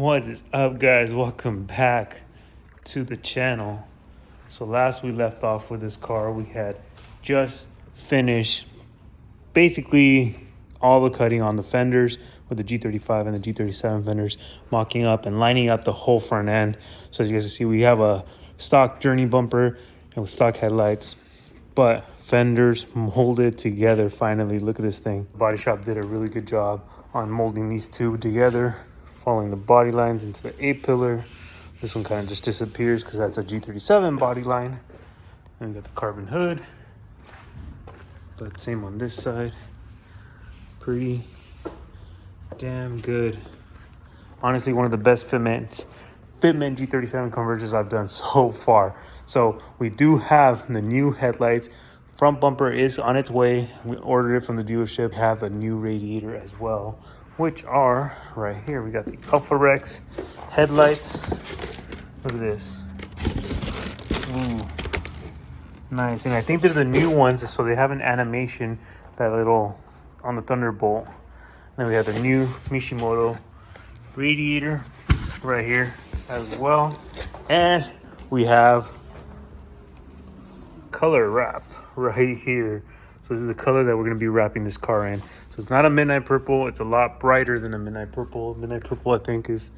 What is up, guys? Welcome back to the channel. So last we left off with this car, we had just finished basically all the cutting on the fenders with the G35 and the G37 fenders, mocking up and lining up the whole front end. So as you guys can see, we have a stock journey bumper and with stock headlights, but fenders molded together finally. Look at this thing. The body shop did a really good job on molding these two together, following the body lines into the A-pillar. This one kind of just disappears because that's a G37 body line. And we got the carbon hood, but same on this side. Pretty damn good. Honestly, one of the best fitment G37 conversions I've done so far. So we do have the new headlights. Front bumper is on its way. We ordered it from the dealership. We have a new radiator as well, which are right here. We got the Alpha Rex headlights. Look at this. Ooh, nice. And I think they're the new ones, so they have an animation, that little on the Thunderbolt. Then we have the new Mishimoto radiator right here as well. And we have color wrap right here. So this is the color that we're going to be wrapping this car in. So it's not a midnight purple. It's a lot brighter than a midnight purple. Midnight purple, I think, is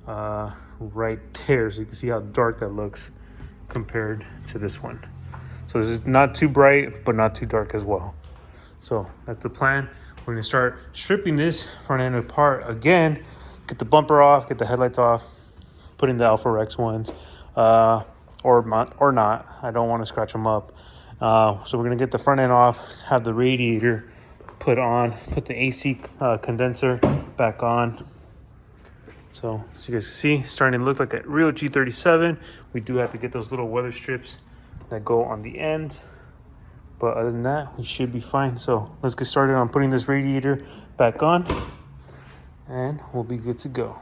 right there. So you can see how dark that looks compared to this one. So this is not too bright, but not too dark as well. So that's the plan. We're going to start stripping this front end apart again. Get the bumper off, get the headlights off, put in the Alpha Rex ones, or not. I don't want to scratch them up. So we're gonna get the front end off, have the radiator put on, put the AC condenser back on. So as you guys can see, starting to look like a real G37. We do have to get those little weather strips that go on the end. But other than that, we should be fine. So let's get started on putting this radiator back on and we'll be good to go.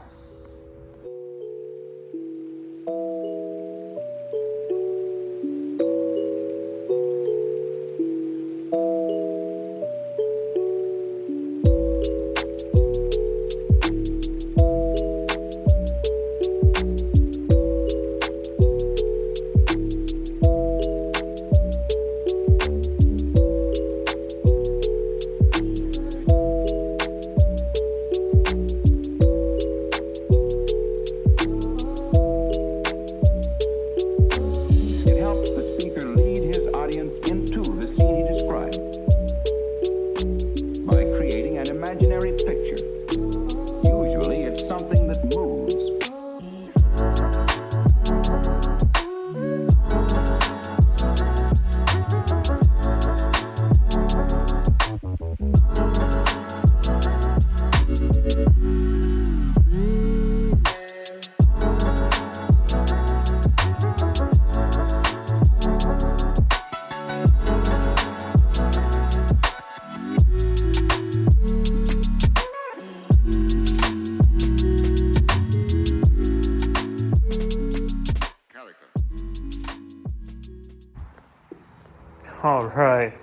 All right,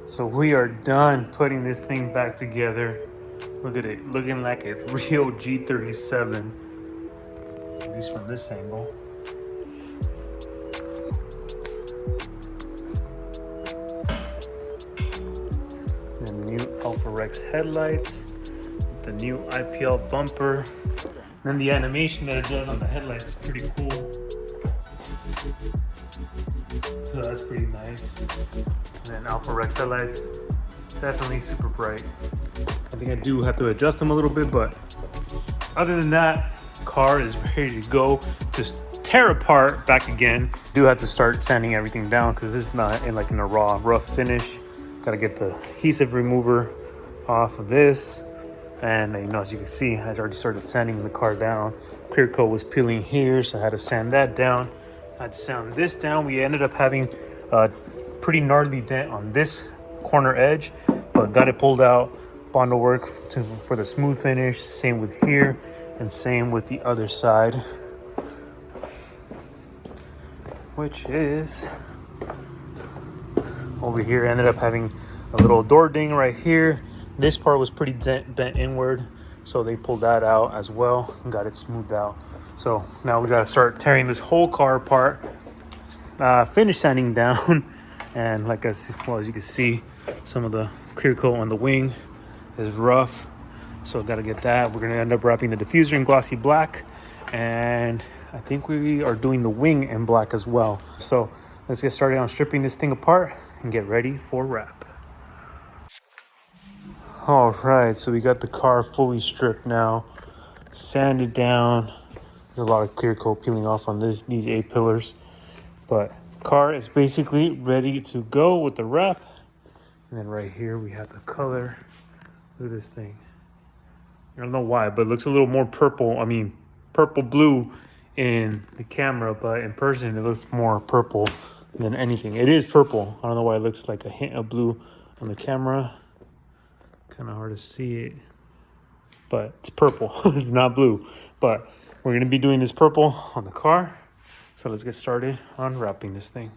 so we are done putting this thing back together. Look at it, looking like a real G37, at least from this angle. The new Alpha Rex headlights, the new IPL bumper, and then the animation that it does on the headlights is pretty cool. So that's pretty nice. And then Alpha Rex headlights, definitely super bright. I think I do have to adjust them a little bit, but other than that, car is ready to go. Just tear apart back again. Do have to start sanding everything down because it's not in a rough finish. Got to get the adhesive remover off of this. And as you can see, I already started sanding the car down. Clear coat was peeling here, so I had to sand that down. I had to sand this down. We ended up having a pretty gnarly dent on this corner edge, but got it pulled out. Bondo work for the smooth finish. Same with here, and same with the other side, which is over here. Ended up having a little door ding right here. This part was pretty bent inward, So they pulled that out as well and got it smoothed out. So now we got to start tearing this whole car apart, finish sanding down. And like as well as you can see, some of the clear coat on the wing is rough. So got to get that. We're going to end up wrapping the diffuser in glossy black. And I think we are doing the wing in black as well. So let's get started on stripping this thing apart and get ready for wrap. All right, so we got the car fully stripped now, sanded down. There's a lot of clear coat peeling off on these A-pillars, but car is basically ready to go with the wrap. And then right here we have the color. Look at this thing. I don't know why, but it looks a little more purple. I mean, purple blue in the camera, but in person it looks more purple than anything. It is purple. I don't know why it looks like a hint of blue on the camera. Kind of hard to see it, but it's purple. It's not blue, but we're going to be doing this purple on the car. So let's get started on wrapping this thing.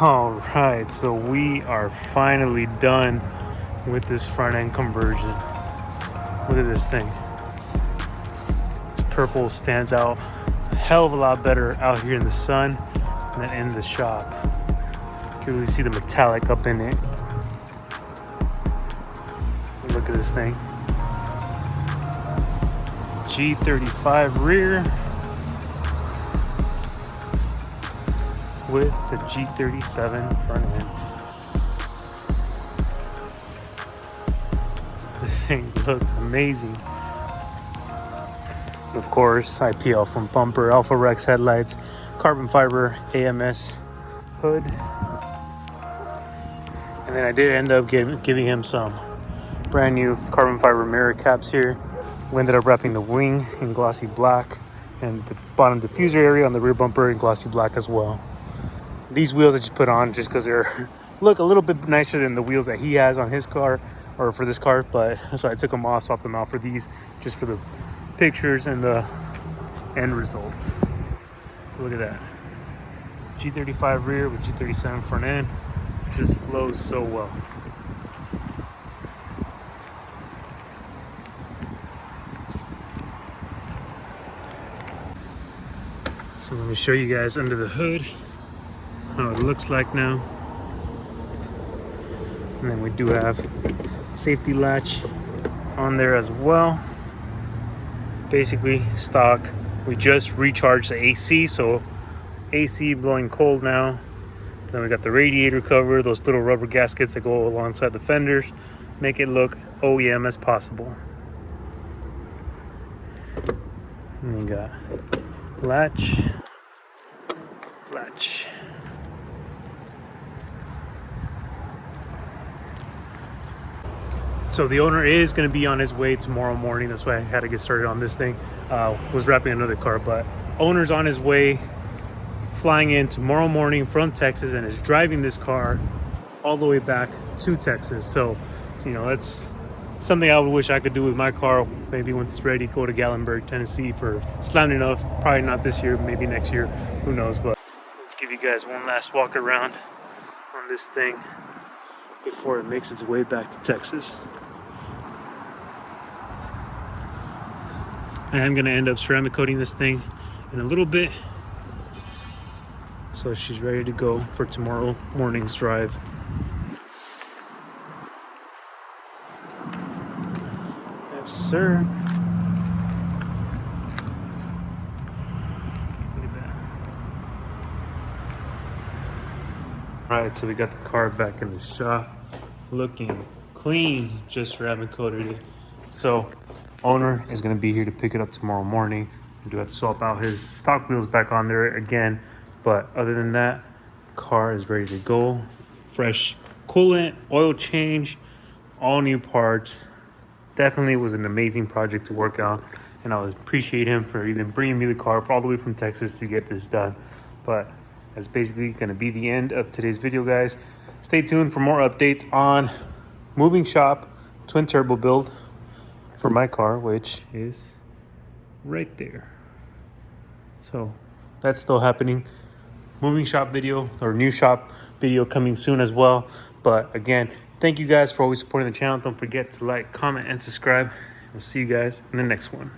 All right, so we are finally done with this front end conversion. Look at this thing. This purple stands out a hell of a lot better out here in the sun than in the shop. You can really see the metallic up in it. Look at this thing. G35 rear with the G37 front end. This thing looks amazing. Of course, IPL from bumper, Alpha Rex headlights, carbon fiber AMS hood. And then I did end up giving him some brand new carbon fiber mirror caps here. We ended up wrapping the wing in glossy black and the bottom diffuser area on the rear bumper in glossy black as well. These wheels I just put on just because they're look a little bit nicer than the wheels that he has on his car or for this car, but so I took them off, swapped them out for these just for the pictures and the end results. Look at that. G35 rear with G37 front end. Just flows so well. So let me show you guys under the hood how it looks like now. And then we do have safety latch on there as well. Basically stock. We just recharged the AC, so AC blowing cold now. Then we got the radiator cover, those little rubber gaskets that go alongside the fenders, make it look OEM as possible. And you got latch. So the owner is going to be on his way tomorrow morning. That's why I had to get started on this thing. Was wrapping another car, but owner's on his way, flying in tomorrow morning from Texas, and is driving this car all the way back to Texas. So you know, that's something I would wish I could do with my car. Maybe once it's ready, go to Gatlinburg, Tennessee for Slam Enough. Probably not this year, maybe next year. Who knows? But let's give you guys one last walk around on this thing before it makes its way back to Texas. I am going to end up ceramic coating this thing in a little bit, so she's ready to go for tomorrow morning's drive. Yes, sir. Look at that. All right, so we got the car back in the shop, looking clean. Just ceramic coated it. So owner is going to be here to pick it up tomorrow morning. I do have to swap out his stock wheels back on there again, but other than that, car is ready to go. Fresh coolant, oil change, all new parts. Definitely was an amazing project to work on, and I appreciate him for even bringing me the car all the way from Texas to get this done. But that's basically going to be the end of today's video, guys. Stay tuned for more updates on moving shop twin turbo build for my car, which is right there. So that's still happening. Moving shop video or new shop video coming soon as well. But again, thank you guys for always supporting the channel. Don't forget to like, comment, and subscribe. We'll see you guys in the next one.